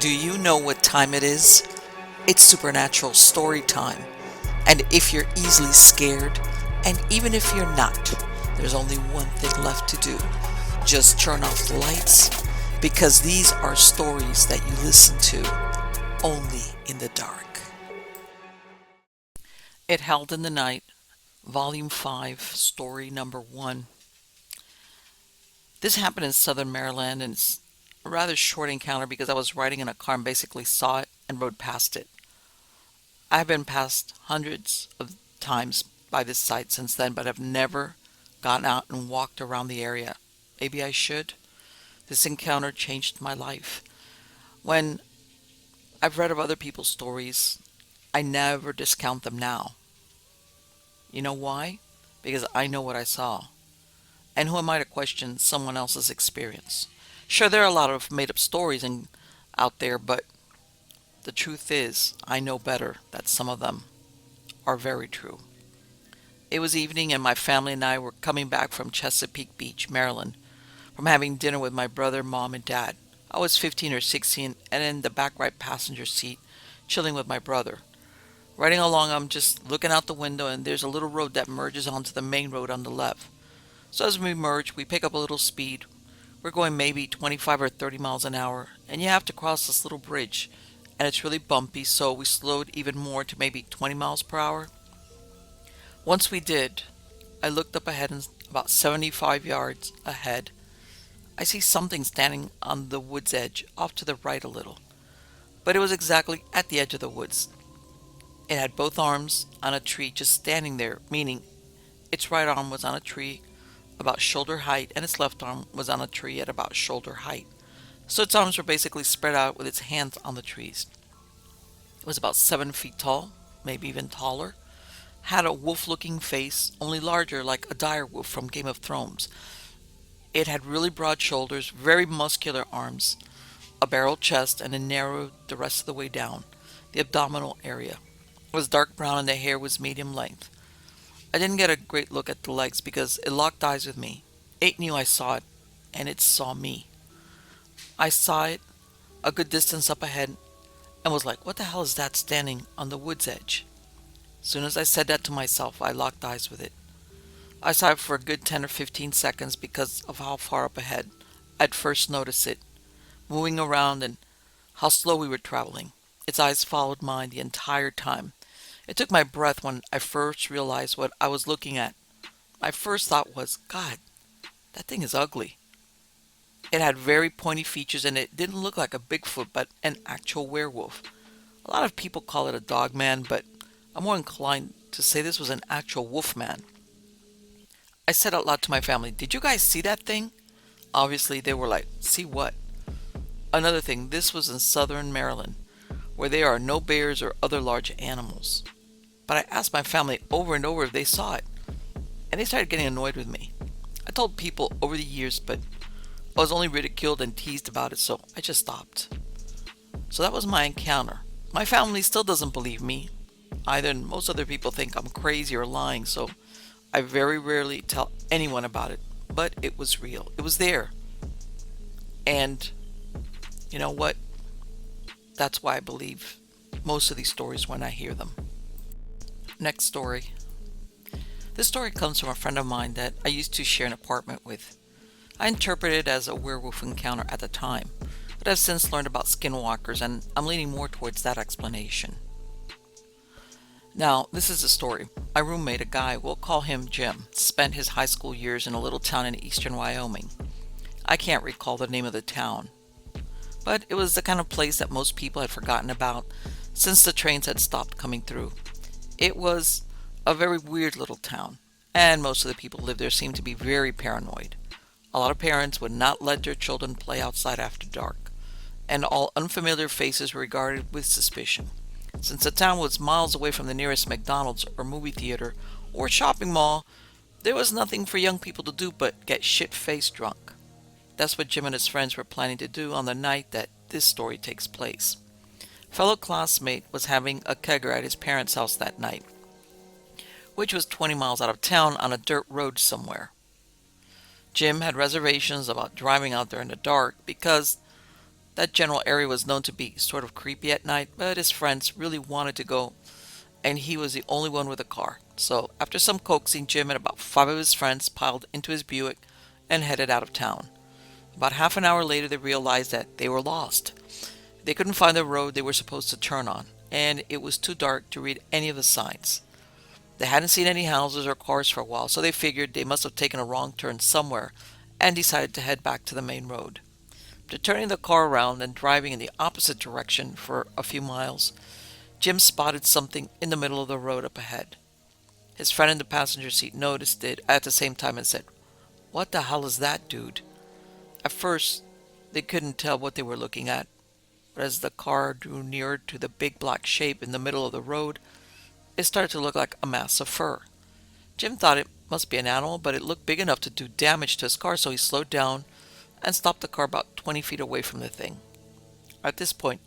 Do you know what time it is? It's supernatural story time. And if you're easily scared, and even if you're not, there's only one thing left to do. Just turn off the lights, because these are stories that you listen to only in the dark. It Held in the Night, Volume 5, Story Number 1. This happened in southern Maryland, and it's a rather short encounter because I was riding in a car and basically saw it and rode past it. I've been past hundreds of times by this site since then, but I've never gone out and walked around the area. Maybe I should. This encounter changed my life. When I've read of other people's stories, I never discount them now. You know why? Because I know what I saw. And who am I to question someone else's experience? Sure, there are a lot of made up stories out there, but the truth is, I know better that some of them are very true. It was evening, and my family and I were coming back from Chesapeake Beach, Maryland, from having dinner with my brother, mom, and dad. I was 15 or 16 and in the back right passenger seat, chilling with my brother. Riding along, I'm just looking out the window, and there's a little road that merges onto the main road on the left. So as we merge, we pick up a little speed. We're going maybe 25 or 30 miles an hour, and you have to cross this little bridge, and it's really bumpy, so we slowed even more to maybe 20 miles per hour. Once we did, I looked up ahead, and about 75 yards ahead, I see something standing on the wood's edge, off to the right a little. But it was exactly at the edge of the woods. It had both arms on a tree just standing there, meaning its right arm was on a tree about shoulder height, and its left arm was on a tree at about shoulder height. So its arms were basically spread out with its hands on the trees. It was about 7 feet tall, maybe even taller, had a wolf-looking face, only larger, like a dire wolf from Game of Thrones. It had really broad shoulders, very muscular arms, a barrel chest, and it narrowed the rest of the way down. The abdominal area was dark brown, and the hair was medium length. I didn't get a great look at the legs because it locked eyes with me. It knew I saw it, and it saw me. I saw it a good distance up ahead and was like, what the hell is that standing on the wood's edge? As soon as I said that to myself, I locked eyes with it. I saw it for a good 10 or 15 seconds because of how far up ahead I'd first noticed it, moving around, and how slow we were traveling. Its eyes followed mine the entire time. It took my breath when I first realized what I was looking at. My first thought was, God, that thing is ugly. It had very pointy features, and it didn't look like a Bigfoot but an actual werewolf. A lot of people call it a dog man, but I'm more inclined to say this was an actual wolf man. I said out loud to my family, did you guys see that thing? Obviously, they were like, see what? Another thing, this was in southern Maryland, where there are no bears or other large animals. But I asked my family over and over if they saw it, and they started getting annoyed with me. I told people over the years, but I was only ridiculed and teased about it, so I just stopped. So that was my encounter. My family still doesn't believe me either, and most other people think I'm crazy or lying, so I very rarely tell anyone about it. But it was real. It was there. And you know what? That's why I believe most of these stories when I hear them. Next story. This story comes from a friend of mine that I used to share an apartment with. I interpreted it as a werewolf encounter at the time, but I've since learned about skinwalkers, and I'm leaning more towards that explanation. Now, this is the story. My roommate, a guy, we'll call him Jim, spent his high school years in a little town in eastern Wyoming. I can't recall the name of the town, but it was the kind of place that most people had forgotten about since the trains had stopped coming through. It was a very weird little town, and most of the people who lived there seemed to be very paranoid. A lot of parents would not let their children play outside after dark, and all unfamiliar faces were regarded with suspicion. Since the town was miles away from the nearest McDonald's or movie theater or shopping mall, there was nothing for young people to do but get shit-faced drunk. That's what Jim and his friends were planning to do on the night that this story takes place. Fellow classmate was having a kegger at his parents' house that night, which was 20 miles out of town on a dirt road somewhere. Jim had reservations about driving out there in the dark because That general area was known to be sort of creepy at night, but his friends really wanted to go, and he was the only one with a car. So, after some coaxing, Jim and about five of his friends piled into his Buick and headed out of town. About half an hour later, they realized that they were lost. They couldn't find the road they were supposed to turn on, and it was too dark to read any of the signs. They hadn't seen any houses or cars for a while, so they figured they must have taken a wrong turn somewhere and decided to head back to the main road. After turning the car around and driving in the opposite direction for a few miles, Jim spotted something in the middle of the road up ahead. His friend in the passenger seat noticed it at the same time and said, "What the hell is that, dude?" At first, they couldn't tell what they were looking at, but as the car drew nearer to the big black shape in the middle of the road, it started to look like a mass of fur. Jim thought it must be an animal, but it looked big enough to do damage to his car, so he slowed down and stopped the car about 20 feet away from the thing. At this point,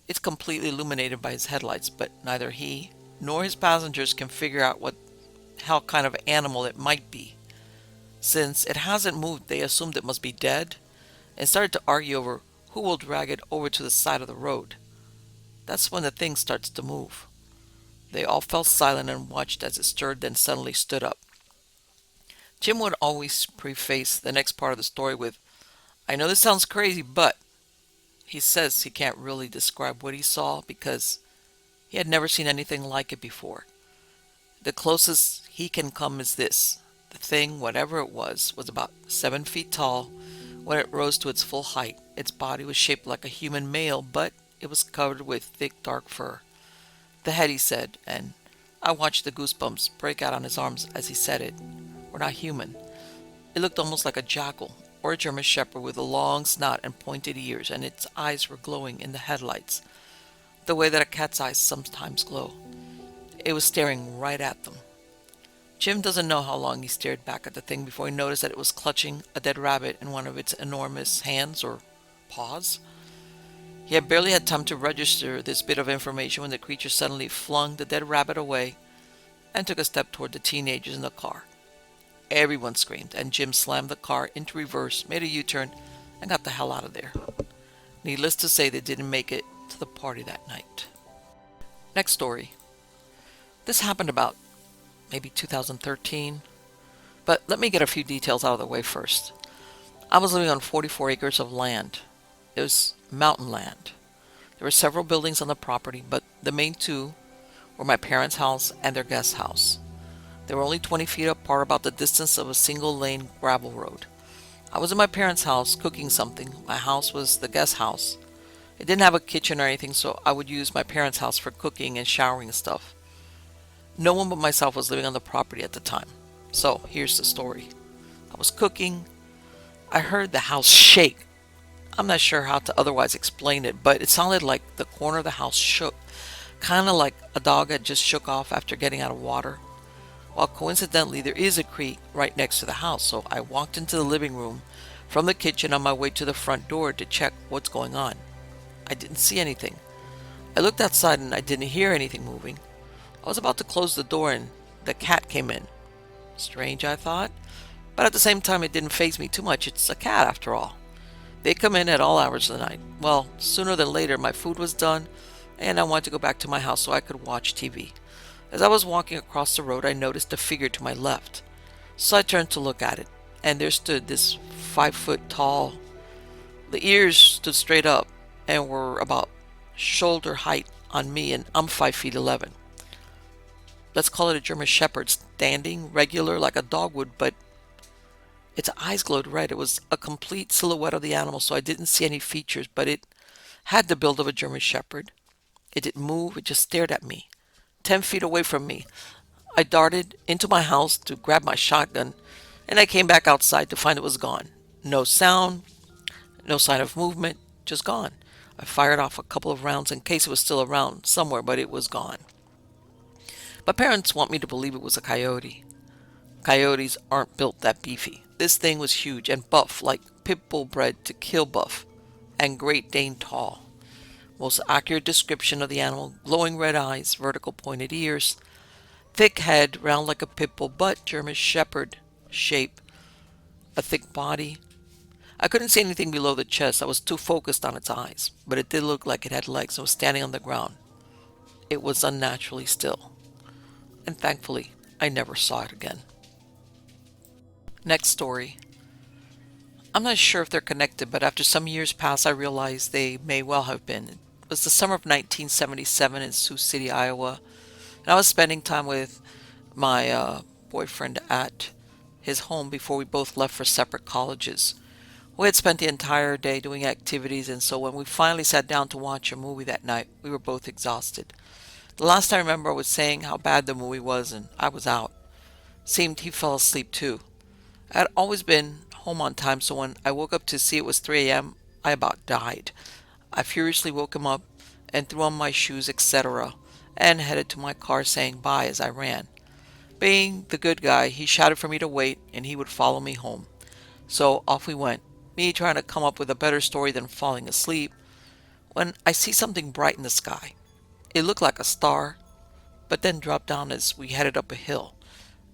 it's completely illuminated by his headlights, but neither he nor his passengers can figure out what hell kind of animal it might be. Since it hasn't moved, they assumed it must be dead and started to argue over who will drag it over to the side of the road. That's when the thing starts to move. They all fell silent and watched as it stirred, then suddenly stood up. Jim would always preface the next part of the story with, "I know this sounds crazy, but..." He says he can't really describe what he saw because he had never seen anything like it before. The closest he can come is this. The thing, whatever it was about 7 feet tall when it rose to its full height. Its body was shaped like a human male, but it was covered with thick dark fur. "The head," he said, and I watched the goosebumps break out on his arms as he said it, "were not human. It looked almost like a jackal or a German shepherd with a long snout and pointed ears, and its eyes were glowing in the headlights, the way that a cat's eyes sometimes glow. It was staring right at them." Jim doesn't know how long he stared back at the thing before he noticed that it was clutching a dead rabbit in one of its enormous hands or paws. He had barely had time to register this bit of information when the creature suddenly flung the dead rabbit away and took a step toward the teenagers in the car. Everyone screamed, and Jim slammed the car into reverse, made a U-turn, and got the hell out of there. Needless to say, they didn't make it to the party that night. Next story. This happened about maybe 2013, but let me get a few details out of the way first. I was living on 44 acres of land. It was mountain land. There were several buildings on the property, but the main two were my parents' house and their guest house. They were only 20 feet apart, about the distance of a single-lane gravel road. I was in my parents' house cooking something. My house was the guest house. It didn't have a kitchen or anything, so I would use my parents' house for cooking and showering and stuff. No one but myself was living on the property at the time. So, here's the story. I was cooking. I heard the house shake. I'm not sure how to otherwise explain it, but it sounded like the corner of the house shook, kind of like a dog had just shook off after getting out of water. Well, coincidentally, there is a creek right next to the house, so I walked into the living room from the kitchen on my way to the front door to check what's going on. I didn't see anything. I looked outside and I didn't hear anything moving. I was about to close the door and the cat came in. Strange, I thought, but at the same time it didn't faze me too much. It's a cat after all. They come in at all hours of the night. Well, sooner than later my food was done and I wanted to go back to my house so I could watch TV. As I was walking across the road, I noticed a figure to my left. So I turned to look at it, and there stood this 5-foot tall. The ears stood straight up and were about shoulder height on me, and I'm 5 feet 11. Let's call it a German shepherd, standing regular like a dog would, but its eyes glowed red. It was a complete silhouette of the animal, so I didn't see any features, but it had the build of a German shepherd. It didn't move, it just stared at me. 10 feet away from me. I darted into my house to grab my shotgun, and I came back outside to find it was gone. No sound, no sign of movement, just gone. I fired off a couple of rounds in case it was still around somewhere, but it was gone. My parents want me to believe it was a coyote. Coyotes aren't built that beefy. This thing was huge and buff, like pit bull bred to kill buff, and Great Dane tall. Most accurate description of the animal: glowing red eyes, vertical pointed ears, thick head, round like a pit bull, but German shepherd shape, a thick body. I couldn't see anything below the chest. I was too focused on its eyes, but it did look like it had legs and was standing on the ground. It was unnaturally still, and thankfully, I never saw it again. Next story. I'm not sure if they're connected, but after some years passed, I realized they may well have been. It was the summer of 1977 in Sioux City, Iowa, and I was spending time with my boyfriend at his home before we both left for separate colleges. We had spent the entire day doing activities, and so when we finally sat down to watch a movie that night, we were both exhausted. The last I remember was saying how bad the movie was, and I was out. Seemed he fell asleep too. I had always been home on time, so when I woke up to see it was 3 a.m., I about died. I furiously woke him up and threw on my shoes, etc., and headed to my car saying bye as I ran. Being the good guy, he shouted for me to wait and he would follow me home. So off we went, me trying to come up with a better story than falling asleep, when I see something bright in the sky. It looked like a star, but then dropped down as we headed up a hill,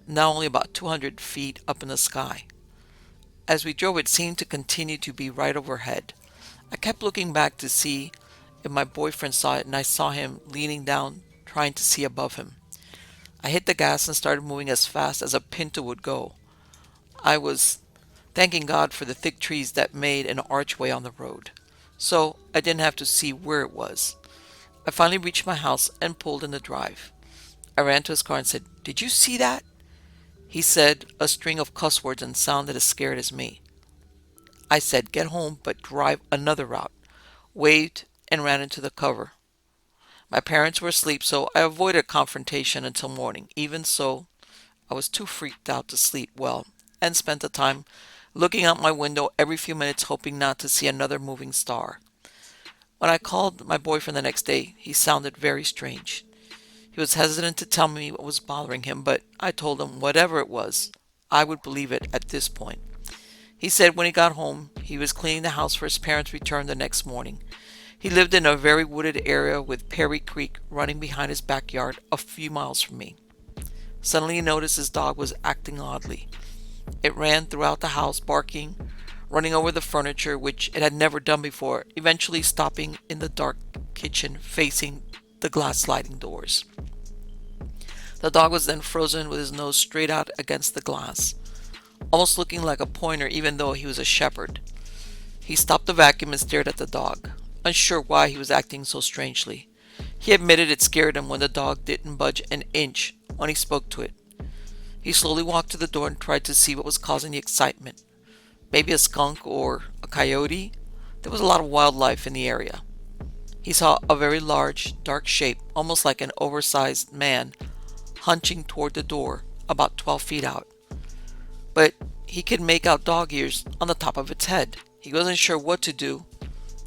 now only about 200 feet up in the sky. As we drove, it seemed to continue to be right overhead. I kept looking back to see if my boyfriend saw it, and I saw him leaning down, trying to see above him. I hit the gas and started moving as fast as a Pinto would go. I was thanking God for the thick trees that made an archway on the road, so I didn't have to see where it was. I finally reached my house and pulled in the drive. I ran to his car and said, "Did you see that?" He said a string of cuss words and sounded as scared as me. I said, "Get home, but drive another route," waved, and ran into the cover. My parents were asleep, so I avoided confrontation until morning. Even so, I was too freaked out to sleep well and spent the time looking out my window every few minutes, hoping not to see another moving star. When I called my boyfriend the next day, he sounded very strange. He was hesitant to tell me what was bothering him, but I told him whatever it was, I would believe it at this point. He said when he got home, he was cleaning the house for his parents' return the next morning. He lived in a very wooded area with Perry Creek running behind his backyard a few miles from me. Suddenly he noticed his dog was acting oddly. It ran throughout the house, barking, running over the furniture, which it had never done before, eventually stopping in the dark kitchen facing the glass sliding doors. The dog was then frozen with his nose straight out against the glass, almost looking like a pointer even though he was a shepherd. He stopped the vacuum and stared at the dog, unsure why he was acting so strangely. He admitted it scared him when the dog didn't budge an inch when he spoke to it. He slowly walked to the door and tried to see what was causing the excitement. Maybe a skunk or a coyote? There was a lot of wildlife in the area. He saw a very large, dark shape, almost like an oversized man, hunching toward the door, about 12 feet out. But he could make out dog ears on the top of its head. He wasn't sure what to do,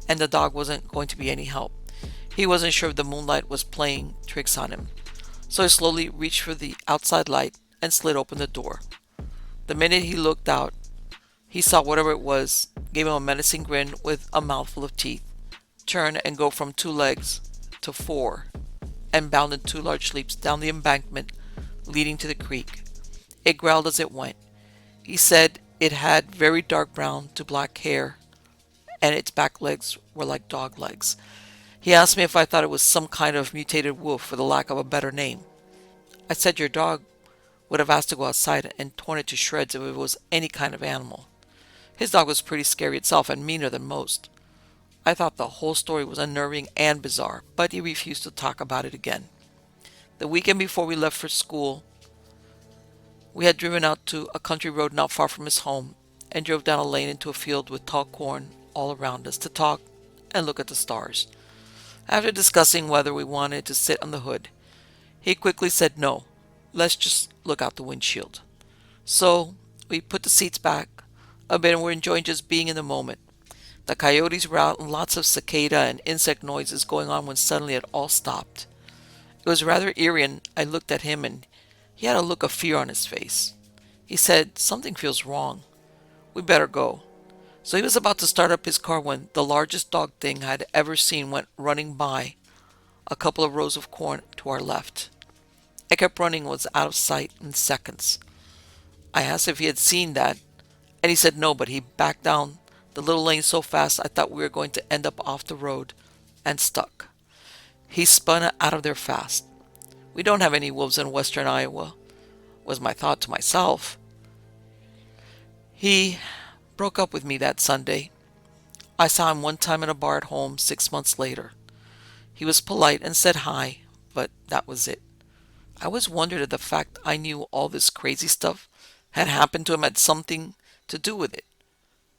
and the dog wasn't going to be any help. He wasn't sure if the moonlight was playing tricks on him. So he slowly reached for the outside light and slid open the door. The minute he looked out, he saw whatever it was, gave him a menacing grin with a mouthful of teeth, turned and go from 2 legs to 4, and bounded 2 large leaps down the embankment leading to the creek. It growled as it went. He said it had very dark brown to black hair, and its back legs were like dog legs. He asked me if I thought it was some kind of mutated wolf, for the lack of a better name. I said your dog would have asked to go outside and torn it to shreds if it was any kind of animal. His dog was pretty scary itself and meaner than most. I thought the whole story was unnerving and bizarre, but he refused to talk about it again. The weekend before we left for school, we had driven out to a country road not far from his home and drove down a lane into a field with tall corn all around us to talk and look at the stars. After discussing whether we wanted to sit on the hood, he quickly said no, let's just look out the windshield. So we put the seats back a bit and were enjoying just being in the moment. The coyotes were out and lots of cicada and insect noises going on when suddenly it all stopped. It was rather eerie, and I looked at him and he had a look of fear on his face. He said, "Something feels wrong. We better go." So he was about to start up his car when the largest dog thing I had ever seen went running by a couple of rows of corn to our left. It kept running and was out of sight in seconds. I asked if he had seen that, and he said no, but he backed down the little lane so fast I thought we were going to end up off the road and stuck. He spun out of there fast. We don't have any wolves in western Iowa, was my thought to myself. He broke up with me that Sunday. I saw him one time in a bar at home 6 months later. He was polite and said hi, but that was it. I always wondered if the fact I knew all this crazy stuff had happened to him had something to do with it.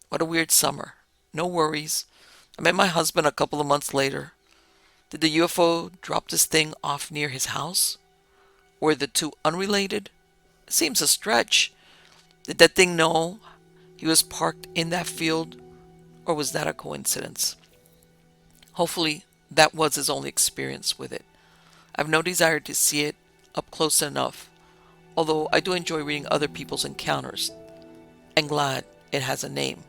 What a weird summer. No worries. I met my husband a couple of months later. Did the UFO drop this thing off near his house? Were the two unrelated? It seems a stretch. Did that thing know he was parked in that field, or was that a coincidence? Hopefully, that was his only experience with it. I have no desire to see it up close enough, although I do enjoy reading other people's encounters, and glad it has a name.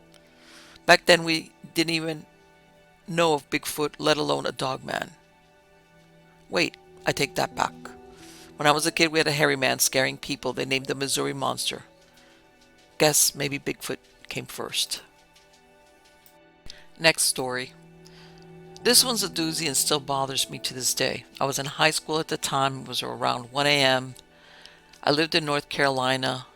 Back then, we didn't even know of Bigfoot, let alone a dogman. Wait, I take that back. When I was a kid, we had a hairy man scaring people. They named the Missouri Monster. Guess maybe Bigfoot came first. Next story. This one's a doozy and still bothers me to this day. I was in high school at the time. It was around 1 a.m. I lived in North Carolina.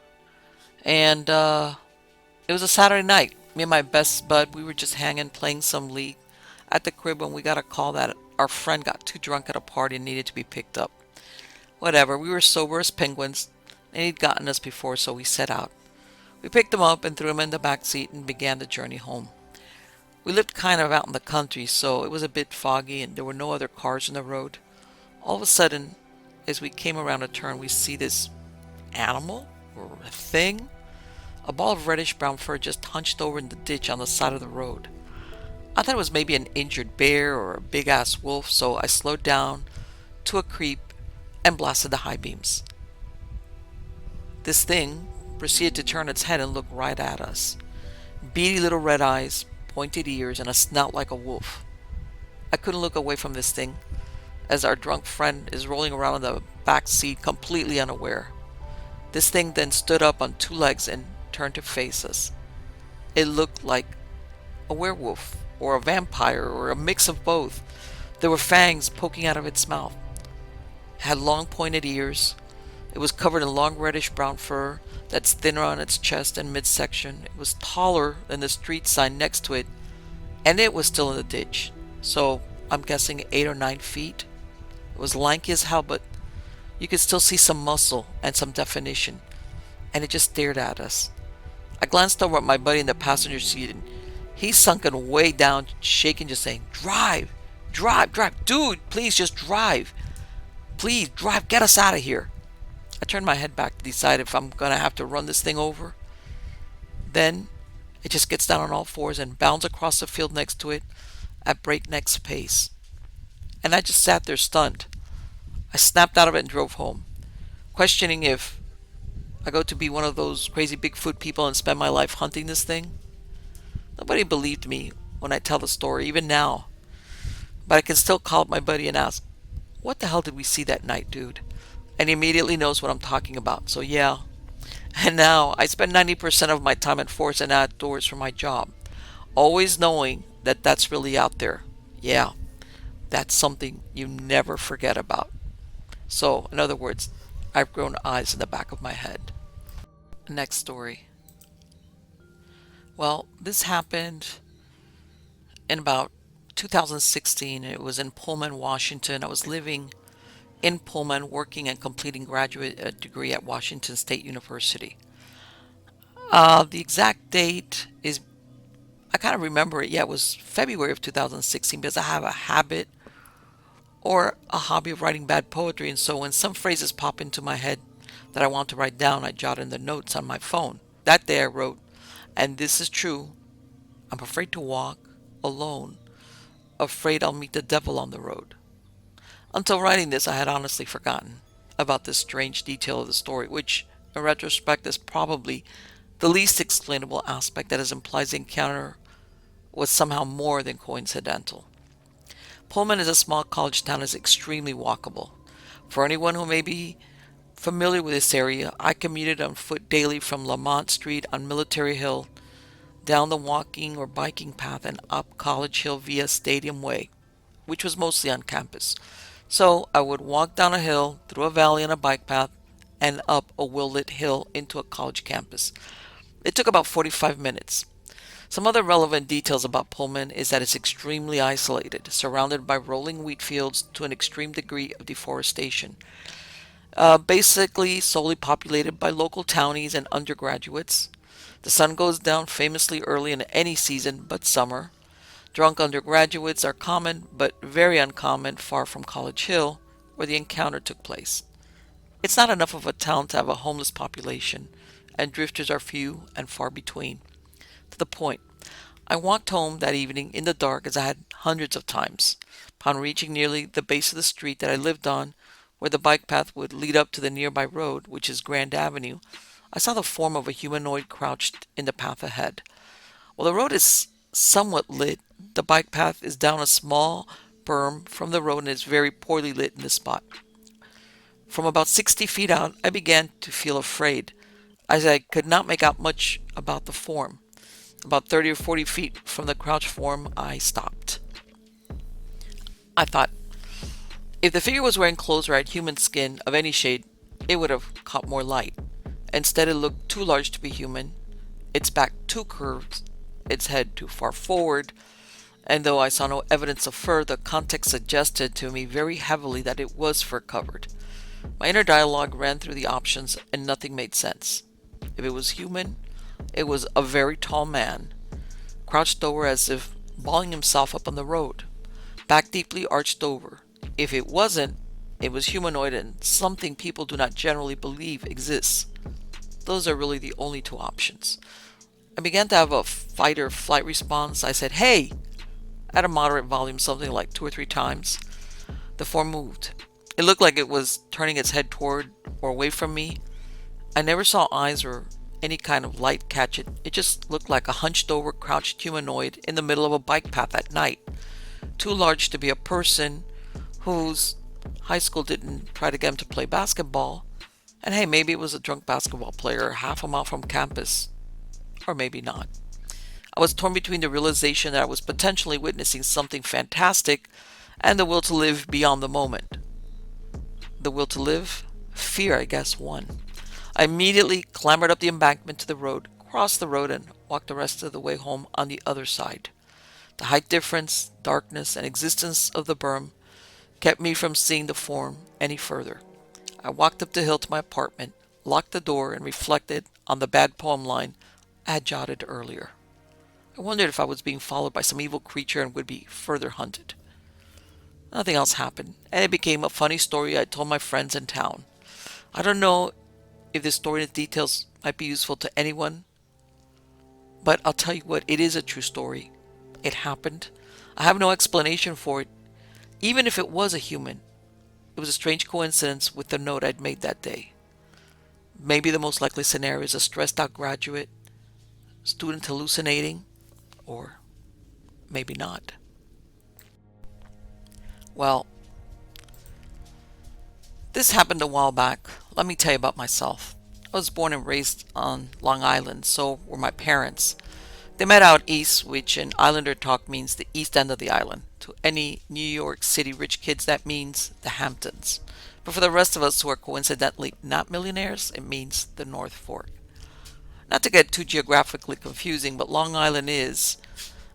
And it was a Saturday night. Me and my best bud, we were just hanging, playing some League at the crib when we got a call that our friend got too drunk at a party and needed to be picked up. Whatever, we were sober as penguins, and he'd gotten us before, so we set out. We picked him up and threw him in the back seat and began the journey home. We lived kind of out in the country, so it was a bit foggy and there were no other cars on the road. All of a sudden, as we came around a turn, we see this animal or a thing. A ball of reddish-brown fur just hunched over in the ditch on the side of the road. I thought it was maybe an injured bear or a big-ass wolf, so I slowed down to a creep and blasted the high beams. This thing proceeded to turn its head and look right at us. Beady little red eyes, pointed ears, and a snout like a wolf. I couldn't look away from this thing, as our drunk friend is rolling around in the back seat completely unaware. This thing then stood up on two legs and turned to face us. It looked like a werewolf, or a vampire, or a mix of both. There were fangs poking out of its mouth. It had long pointed ears. It was covered in long reddish brown fur that's thinner on its chest and midsection. It was taller than the street sign next to it, and it was still in the ditch. So I'm guessing 8 or 9 feet. It was lanky as hell, but you could still see some muscle and some definition, and it just stared at us. I glanced over at my buddy in the passenger seat, and he's sunken way down, shaking, just saying, "Drive, drive, drive. Dude, please just drive. Please, drive, get us out of here." I turned my head back to decide if I'm going to have to run this thing over. Then it just gets down on all fours and bounds across the field next to it at breakneck pace. And I just sat there stunned. I snapped out of it and drove home, questioning if I go to be one of those crazy Bigfoot people and spend my life hunting this thing. Nobody believed me when I tell the story, even now. But I can still call up my buddy and ask, "What the hell did we see that night, dude?" And he immediately knows what I'm talking about. So yeah. And now I spend 90% of my time in forest and outdoors for my job, always knowing that that's really out there. Yeah, that's something you never forget about. So, in other words, I've grown eyes in the back of my head. Next story. Well, this happened in about 2016. It was in Pullman, Washington. I was living in Pullman, working and completing graduate degree at Washington State University. The exact date is, I kind of remember it. Yeah, it was February of 2016 because I have a habit or a hobby of writing bad poetry. And so when some phrases pop into my head that I want to write down, I jot in the notes on my phone. That day I wrote, "And this is true. I'm afraid to walk alone, afraid I'll meet the devil on the road." Until writing this, I had honestly forgotten about this strange detail of the story, which, in retrospect, is probably the least explainable aspect, that is implies the encounter was somehow more than coincidental. Pullman is a small college town and is extremely walkable. For anyone who may be familiar with this area, I commuted on foot daily from Lamont Street on Military Hill down the walking or biking path and up College Hill via Stadium Way, which was mostly on campus. So I would walk down a hill, through a valley on a bike path, and up a well-lit hill into a college campus. It took about 45 minutes. Some other relevant details about Pullman is that it's extremely isolated, surrounded by rolling wheat fields to an extreme degree of deforestation. Basically solely populated by local townies and undergraduates. The sun goes down famously early in any season but summer. Drunk undergraduates are common, but very uncommon far from College Hill, where the encounter took place. It's not enough of a town to have a homeless population, and drifters are few and far between. To the point, I walked home that evening in the dark as I had hundreds of times. Upon reaching nearly the base of the street that I lived on, where the bike path would lead up to the nearby road, which is Grand Avenue, I saw the form of a humanoid crouched in the path ahead. While the road is somewhat lit, the bike path is down a small berm from the road and is very poorly lit in this spot. From about 60 feet out, I began to feel afraid, as I could not make out much about the form. About 30 or 40 feet from the crouched form, I stopped. I thought, if the figure was wearing clothes or had human skin of any shade, it would have caught more light. Instead, it looked too large to be human, its back too curved, its head too far forward, and though I saw no evidence of fur, the context suggested to me very heavily that it was fur-covered. My inner dialogue ran through the options, and nothing made sense. If it was human, it was a very tall man, crouched over as if balling himself up on the road, back deeply arched over. If it wasn't, it was humanoid and something people do not generally believe exists. Those are really the only two options. I began to have a fight or flight response. I said, "Hey!" at a moderate volume, something like 2 or 3 times. The form moved. It looked like it was turning its head toward or away from me. I never saw eyes or any kind of light catch it. It just looked like a hunched over, crouched humanoid in the middle of a bike path at night. Too large to be a person whose high school didn't try to get him to play basketball. And hey, maybe it was a drunk basketball player half a mile from campus. Or maybe not. I was torn between the realization that I was potentially witnessing something fantastic and the will to live beyond the moment. The will to live? Fear, I guess, won. I immediately clambered up the embankment to the road, crossed the road, and walked the rest of the way home on the other side. The height difference, darkness, and existence of the berm kept me from seeing the form any further. I walked up the hill to my apartment, locked the door, and reflected on the bad poem line I had jotted earlier. I wondered if I was being followed by some evil creature and would be further hunted. Nothing else happened, and it became a funny story I told my friends in town. I don't know if this story and its details might be useful to anyone, but I'll tell you what, it is a true story. It happened. I have no explanation for it. Even if it was a human, it was a strange coincidence with the note I'd made that day. Maybe the most likely scenario is a stressed out graduate, student hallucinating, or maybe not. Well, this happened a while back. Let me tell you about myself. I was born and raised on Long Island, so were my parents. They met out east, which in Islander talk means the east end of the island. To any New York City rich kids, that means the Hamptons. But for the rest of us who are coincidentally not millionaires, it means the North Fork. Not to get too geographically confusing, but Long Island is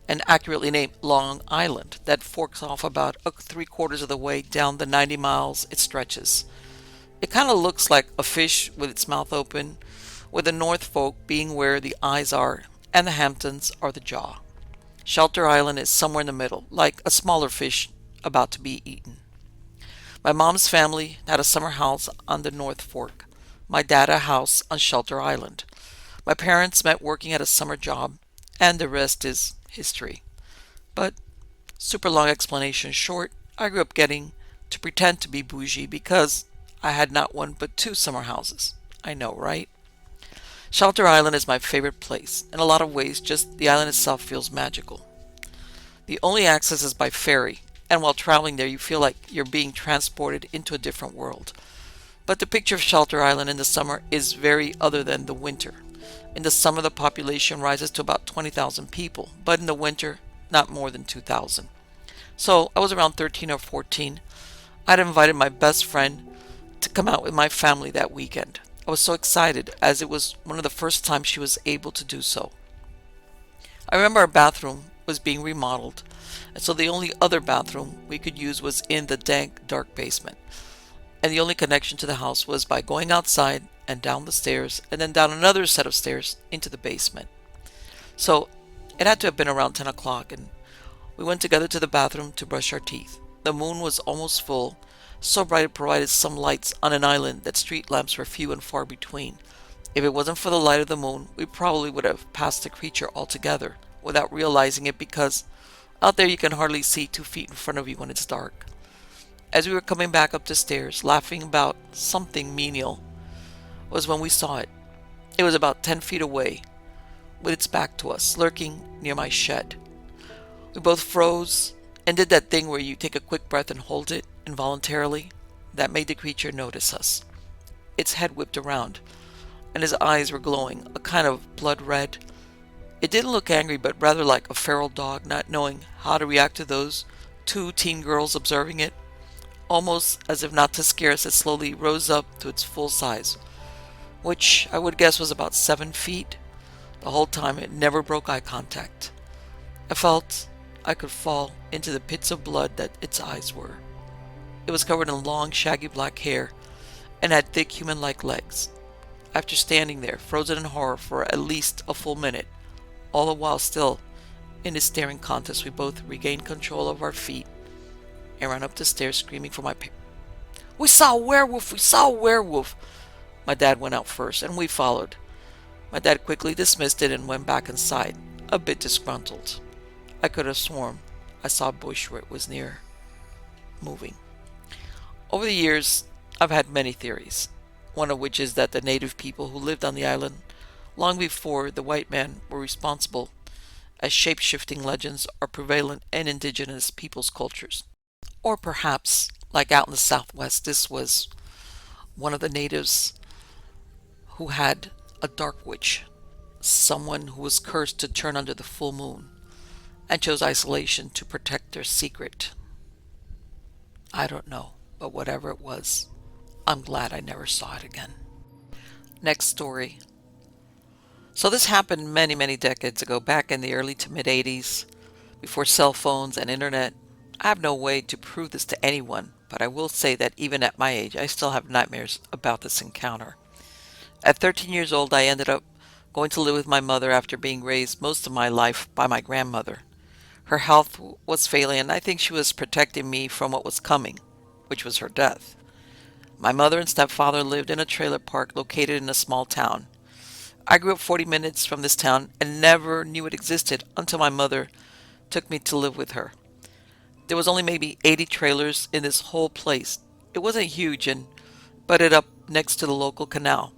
and accurately named Long Island that forks off about 3/4 of the way down the 90 miles it stretches. It kind of looks like a fish with its mouth open, with the North Fork being where the eyes are and the Hamptons are the jaw. Shelter Island is somewhere in the middle, like a smaller fish about to be eaten. My mom's family had a summer house on the North Fork. My dad a house on Shelter Island. My parents met working at a summer job, and the rest is history. But, super long explanation short, I grew up getting to pretend to be bougie because I had not one but two summer houses. I know, right? Shelter Island is my favorite place. In a lot of ways, just the island itself feels magical. The only access is by ferry, and while traveling there you feel like you're being transported into a different world. But the picture of Shelter Island in the summer is very other than the winter. In the summer, the population rises to about 20,000 people, but in the winter, not more than 2,000. So I was around 13 or 14. I'd invited my best friend to come out with my family that weekend. I was so excited as it was one of the first times she was able to do so. I remember our bathroom was being remodeled, and so the only other bathroom we could use was in the dank, dark basement. And the only connection to the house was by going outside and down the stairs and then down another set of stairs into the basement. So it had to have been around 10 o'clock, and we went together to the bathroom to brush our teeth. The moon was almost full, so bright it provided some lights on an island that street lamps were few and far between. If it wasn't for the light of the moon, we probably would have passed the creature altogether without realizing it, because out there you can hardly see 2 feet in front of you when it's dark. As we were coming back up the stairs, laughing about something menial, was when we saw it. It was about 10 feet away, with its back to us, lurking near my shed. We both froze and did that thing where you take a quick breath and hold it involuntarily. That made the creature notice us. Its head whipped around, and his eyes were glowing, a kind of blood red. It didn't look angry, but rather like a feral dog not knowing how to react to those two teen girls observing it. Almost as if not to scare us, it slowly rose up to its full size, which I would guess was about 7 feet. The whole time it never broke eye contact. I felt I could fall into the pits of blood that its eyes were. It was covered in long, shaggy black hair and had thick human-like legs. After standing there, frozen in horror for at least a full minute, all the while still in this staring contest, we both regained control of our feet and ran up the stairs screaming for my parents. "We saw a werewolf! We saw a werewolf!" My dad went out first, and we followed. My dad quickly dismissed it and went back inside, a bit disgruntled. I could have sworn I saw a bush where it was near moving. Over the years, I've had many theories, one of which is that the native people who lived on the island long before the white men were responsible, as shape-shifting legends are prevalent in indigenous peoples' cultures. Or perhaps, like out in the southwest, this was one of the natives who had a dark witch, someone who was cursed to turn under the full moon, and chose isolation to protect their secret. I don't know, but whatever it was, I'm glad I never saw it again. Next story. So this happened many, many decades ago, back in the early to mid-80s, before cell phones and internet. I have no way to prove this to anyone, but I will say that even at my age, I still have nightmares about this encounter. At 13 years old, I ended up going to live with my mother after being raised most of my life by my grandmother. Her health was failing, and I think she was protecting me from what was coming, which was her death. My mother and stepfather lived in a trailer park located in a small town. I grew up 40 minutes from this town and never knew it existed until my mother took me to live with her. There was only maybe 80 trailers in this whole place. It wasn't huge and butted up next to the local canal.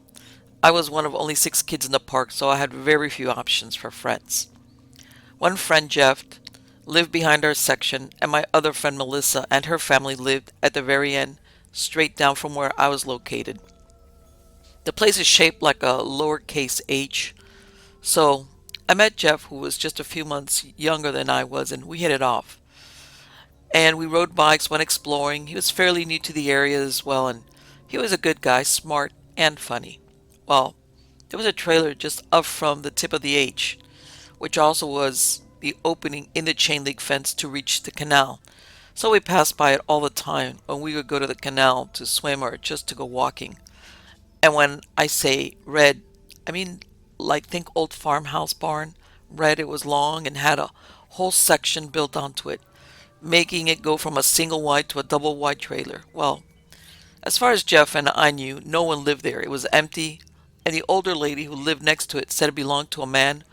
I was one of only 6 kids in the park, so I had very few options for friends. One friend, Jeff, lived behind our section, and my other friend, Melissa, and her family lived at the very end, straight down from where I was located. The place is shaped like a lowercase h, so I met Jeff, who was just a few months younger than I was, and we hit it off. And we rode bikes, went exploring. He was fairly new to the area as well, and he was a good guy, smart and funny. Well, there was a trailer just up from the tip of the H, which also was the opening in the chain link fence to reach the canal. So we passed by it all the time when we would go to the canal to swim or just to go walking. And when I say red, I mean like think old farmhouse barn. Red, it was long and had a whole section built onto it, making it go from a single wide to a double wide trailer. Well, as far as Jeff and I knew, no one lived there. It was empty, and the older lady who lived next to it said it belonged to a man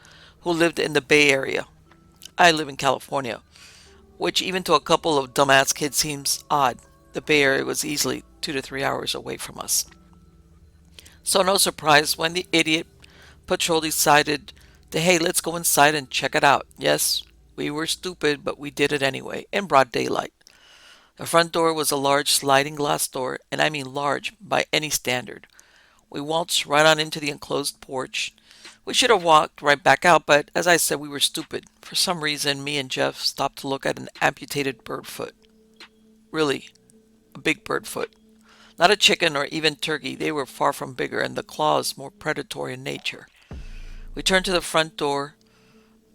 who lived in the Bay Area. I live in California, which even to a couple of dumbass kids seems odd. The Bay Area was easily 2 to 3 hours away from us. So no surprise when the idiot patrol decided to, hey, let's go inside and check it out. Yes, we were stupid, but we did it anyway, in broad daylight. The front door was a large sliding glass door, and I mean large by any standard. We waltzed right on into the enclosed porch. We should have walked right back out, but as I said, we were stupid. For some reason, me and Jeff stopped to look at an amputated bird foot. Really, a big bird foot. Not a chicken or even turkey, they were far from bigger, and the claws more predatory in nature. We turned to the front door,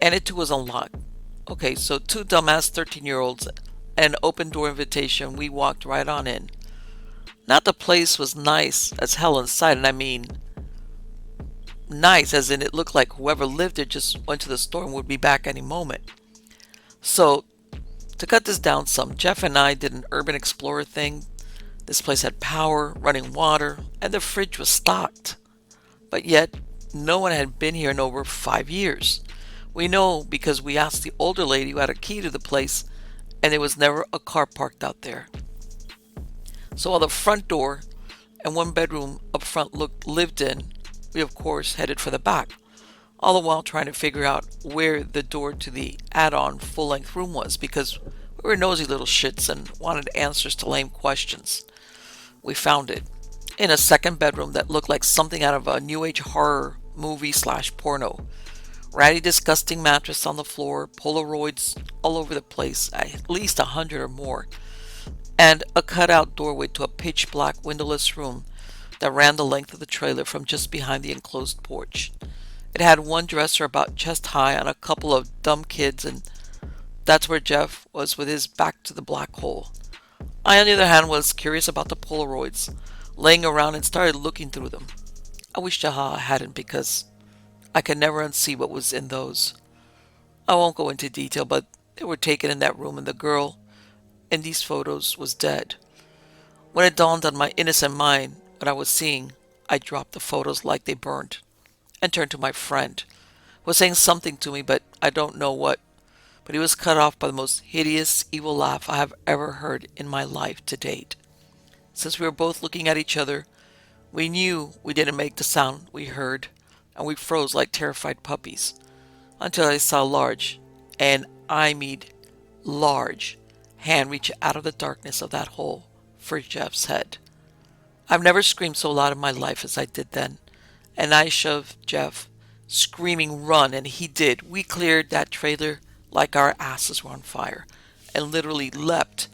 and it too was unlocked. Okay, so two dumbass 13-year-olds and an open door invitation, we walked right on in. Not the place was nice as hell inside, and I mean nice as in it looked like whoever lived there just went to the store and would be back any moment. So, to cut this down some, Jeff and I did an urban explorer thing. This place had power, running water, and the fridge was stocked. But yet, no one had been here in over 5 years. We know because we asked the older lady who had a key to the place, and there was never a car parked out there. So while the front door and one bedroom up front looked lived in, we of course headed for the back, all the while trying to figure out where the door to the add-on full-length room was because we were nosy little shits and wanted answers to lame questions. We found it in a second bedroom that looked like something out of a new age horror movie slash porno. Ratty, disgusting mattress on the floor, Polaroids all over the place, at least 100 or more, and a cutout doorway to a pitch black windowless room that ran the length of the trailer from just behind the enclosed porch. It had one dresser about chest high on a couple of dumb kids, and that's where Jeff was with his back to the black hole. I, on the other hand, was curious about the Polaroids, laying around and started looking through them. I wish Jaha hadn't because I could never unsee what was in those. I won't go into detail, but they were taken in that room and the girl in these photos was dead. When it dawned on my innocent mind what I was seeing, I dropped the photos like they burned and turned to my friend, who was saying something to me, but I don't know what. But he was cut off by the most hideous, evil laugh I have ever heard in my life to date. Since we were both looking at each other, we knew we didn't make the sound we heard, and we froze like terrified puppies until I saw a large, and I mean large, hand reach out of the darkness of that hole for Jeff's head. I've never screamed so loud in my life as I did then, and I shoved Jeff, screaming, "Run!" and he did. We cleared that trailer like our asses were on fire, and literally leapt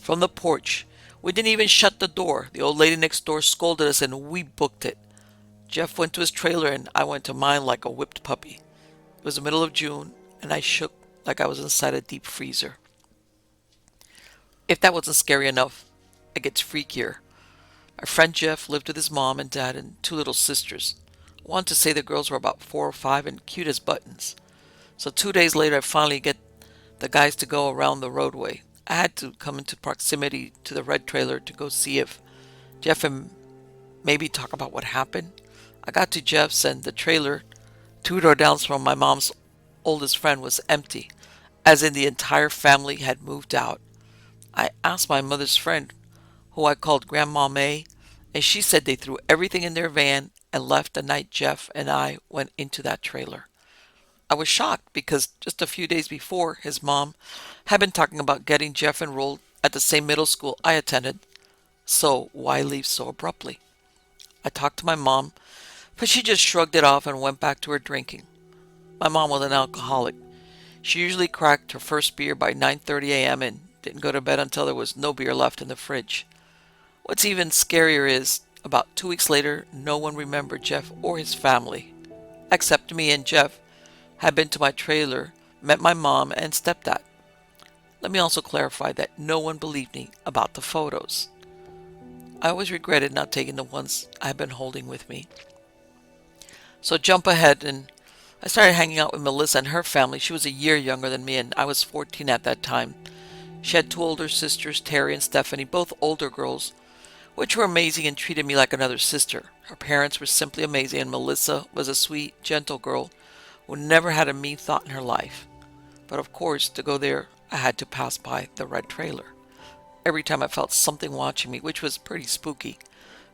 from the porch. We didn't even shut the door. The old lady next door scolded us and we booked it. Jeff went to his trailer and I went to mine like a whipped puppy. It was the middle of June and I shook like I was inside a deep freezer. If that wasn't scary enough, it gets freakier. Our friend Jeff lived with his mom and dad and two little sisters. I want to say the girls were about 4 or 5 and cute as buttons. So 2 days later I finally get the guys to go around the roadway. I had to come into proximity to the red trailer to go see if Jeff and maybe talk about what happened. I got to Jeff's and the trailer, 2 doors down from my mom's oldest friend, was empty, as in the entire family had moved out. I asked my mother's friend, who I called Grandma May, and she said they threw everything in their van and left the night Jeff and I went into that trailer. I was shocked because just a few days before, his mom had been talking about getting Jeff enrolled at the same middle school I attended. So why leave so abruptly? I talked to my mom, but she just shrugged it off and went back to her drinking. My mom was an alcoholic. She usually cracked her first beer by 9:30 a.m. and didn't go to bed until there was no beer left in the fridge. What's even scarier is, about 2 weeks later, no one remembered Jeff or his family, except me and Jeff had been to my trailer, met my mom and stepdad. Let me also clarify that no one believed me about the photos. I always regretted not taking the ones I had been holding with me. So jump ahead and I started hanging out with Melissa and her family. She was a year younger than me and I was 14 at that time. She had 2 older sisters, Terry and Stephanie, both older girls, which were amazing and treated me like another sister. Her parents were simply amazing and Melissa was a sweet, gentle girl who never had a mean thought in her life. But of course, to go there, I had to pass by the red trailer. Every time I felt something watching me, which was pretty spooky,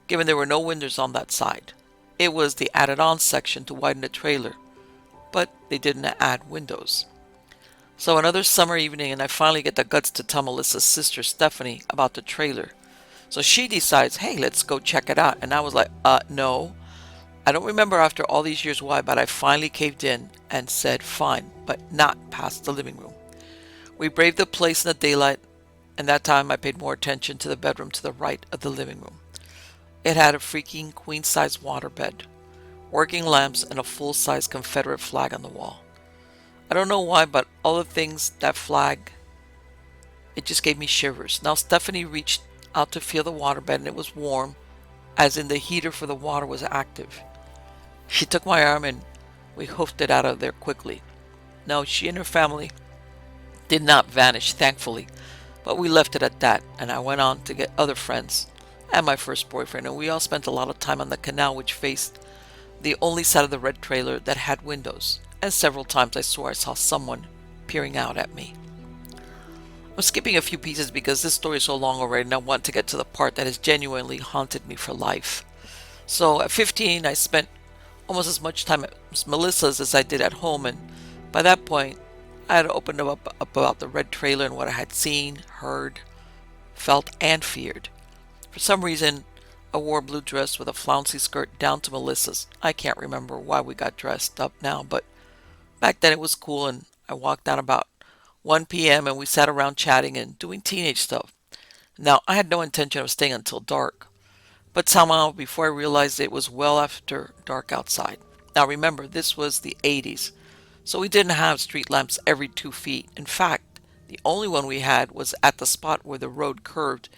given there were no windows on that side. It was the added-on section to widen the trailer, but they didn't add windows. So another summer evening, and I finally get the guts to tell Melissa's sister Stephanie about the trailer. So she decides, hey, let's go check it out. And I was like, no. I don't remember after all these years why, but I finally caved in and said, fine, but not past the living room. We braved the place in the daylight, and that time I paid more attention to the bedroom to the right of the living room. It had a freaking queen-size waterbed, working lamps, and a full-size Confederate flag on the wall. I don't know why, but all the things, that flag, it just gave me shivers. Now Stephanie reached out to feel the waterbed, and it was warm, as in the heater for the water was active. She took my arm and we hoofed it out of there quickly. No, she and her family did not vanish, thankfully, but we left it at that, and I went on to get other friends and my first boyfriend, and we all spent a lot of time on the canal which faced the only side of the red trailer that had windows, and several times I swore I saw someone peering out at me. I'm skipping a few pieces because this story is so long already and I want to get to the part that has genuinely haunted me for life. So at 15, I spent almost as much time at Melissa's as I did at home, and by that point, I had opened up about the red trailer and what I had seen, heard, felt, and feared. For some reason, I wore a blue dress with a flouncy skirt down to Melissa's. I can't remember why we got dressed up now, but back then it was cool, and I walked down about 1 p.m. and we sat around chatting and doing teenage stuff. Now, I had no intention of staying until dark, but somehow before I realized it was well after dark outside. Now remember, this was the 80s, so we didn't have street lamps every 2 feet. In fact, the only one we had was at the spot where the road curved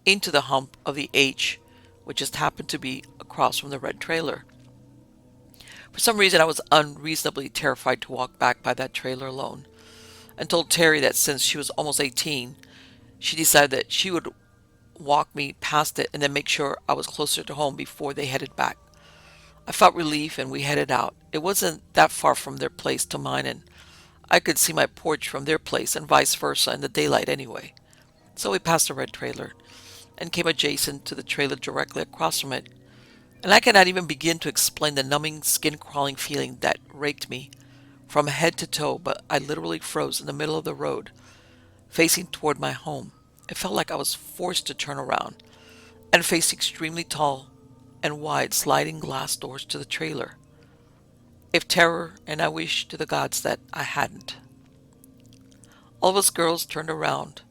into the hump of the H, which just happened to be across from the red trailer. For some reason, I was unreasonably terrified to walk back by that trailer alone, and told Terry that since she was almost 18, she decided that she would walk me past it and then make sure I was closer to home before they headed back. I felt relief and we headed out. It wasn't that far from their place to mine, and I could see my porch from their place and vice versa in the daylight anyway. So we passed the red trailer and came adjacent to the trailer directly across from it, and I cannot even begin to explain the numbing, skin-crawling feeling that raked me from head to toe, but I literally froze in the middle of the road, facing toward my home. It felt like I was forced to turn around and face extremely tall and wide sliding glass doors to the trailer. If terror, and I wish to the gods that I hadn't. All of us girls turned around,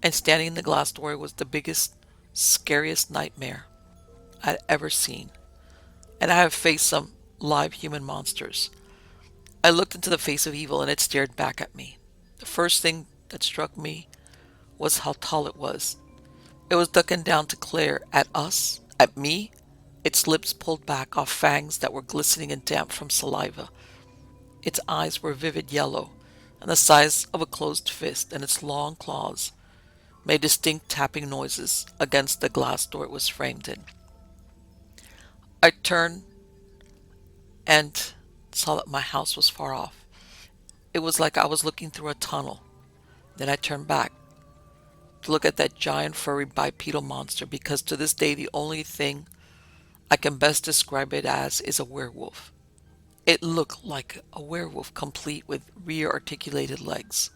and standing in the glass doorway was the biggest, scariest nightmare I'd ever seen. And I have faced some live human monsters. I looked into the face of evil and it stared back at me. The first thing that struck me was how tall it was. It was ducking down to glare at us, at me, its lips pulled back off fangs that were glistening and damp from saliva. Its eyes were vivid yellow and the size of a closed fist, and its long claws made distinct tapping noises against the glass door it was framed in. I turned and saw that my house was far off. It was like I was looking through a tunnel. Then I turned back to look at that giant furry bipedal monster, because to this day the only thing I can best describe it as is a werewolf. It looked like a werewolf, complete with rear-articulated legs.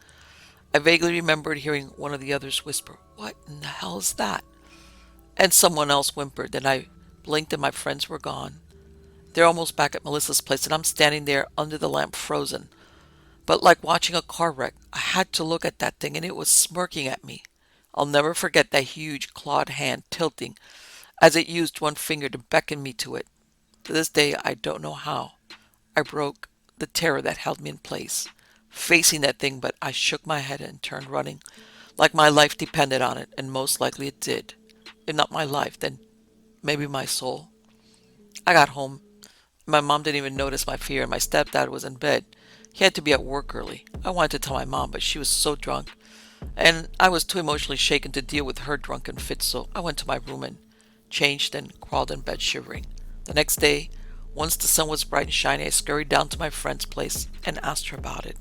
I vaguely remembered hearing one of the others whisper, "What in the hell is that?" And someone else whimpered. Then I blinked and my friends were gone. They're almost back at Melissa's place, and I'm standing there under the lamp, frozen. But like watching a car wreck, I had to look at that thing, and it was smirking at me. I'll never forget that huge clawed hand tilting as it used one finger to beckon me to it. To this day, I don't know how I broke the terror that held me in place, facing that thing, but I shook my head and turned running, like my life depended on it, and most likely it did. If not my life, then maybe my soul. I got home. My mom didn't even notice my fear, and my stepdad was in bed. He had to be at work early. I wanted to tell my mom, but she was so drunk, and I was too emotionally shaken to deal with her drunken fit, so I went to my room and changed and crawled in bed shivering. The next day, once the sun was bright and shiny, I scurried down to my friend's place and asked her about it.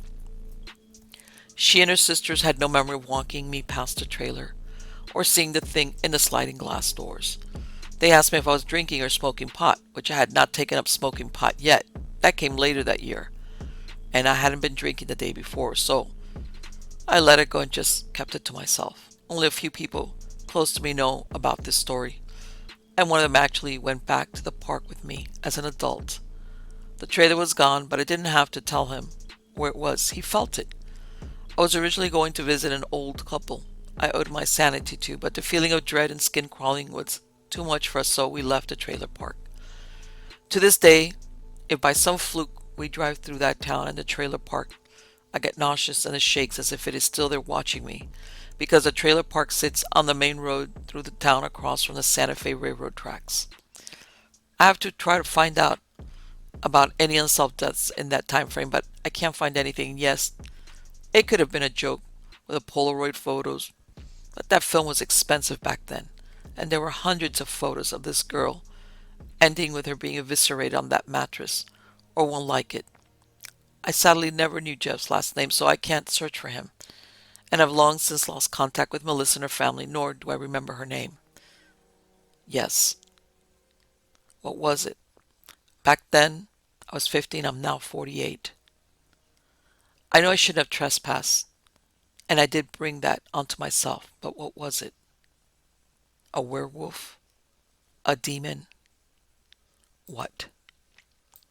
She and her sisters had no memory of walking me past the trailer or seeing the thing in the sliding glass doors. They asked me if I was drinking or smoking pot, which I had not taken up smoking pot yet. That came later that year, and I hadn't been drinking the day before, so I let it go and just kept it to myself. Only a few people close to me know about this story, and one of them actually went back to the park with me as an adult. The trailer was gone, but I didn't have to tell him where it was. He felt it. I was originally going to visit an old couple I owed my sanity to, but the feeling of dread and skin crawling was too much for us, so we left the trailer park. To this day, if by some fluke we drive through that town and the trailer park, I get nauseous and it shakes as if it is still there watching me, because the trailer park sits on the main road through the town across from the Santa Fe Railroad tracks. I have to try to find out about any unsolved deaths in that time frame, but I can't find anything. Yes, it could have been a joke with the Polaroid photos, but that film was expensive back then, and there were hundreds of photos of this girl, ending with her being eviscerated on that mattress, or one like it. I sadly never knew Jeff's last name, so I can't search for him, and have long since lost contact with Melissa and her family, nor do I remember her name. Yes, what was it? Back then, I was 15, I'm now 48. I know I shouldn't have trespassed, and I did bring that onto myself, but what was it? A werewolf? A demon? What?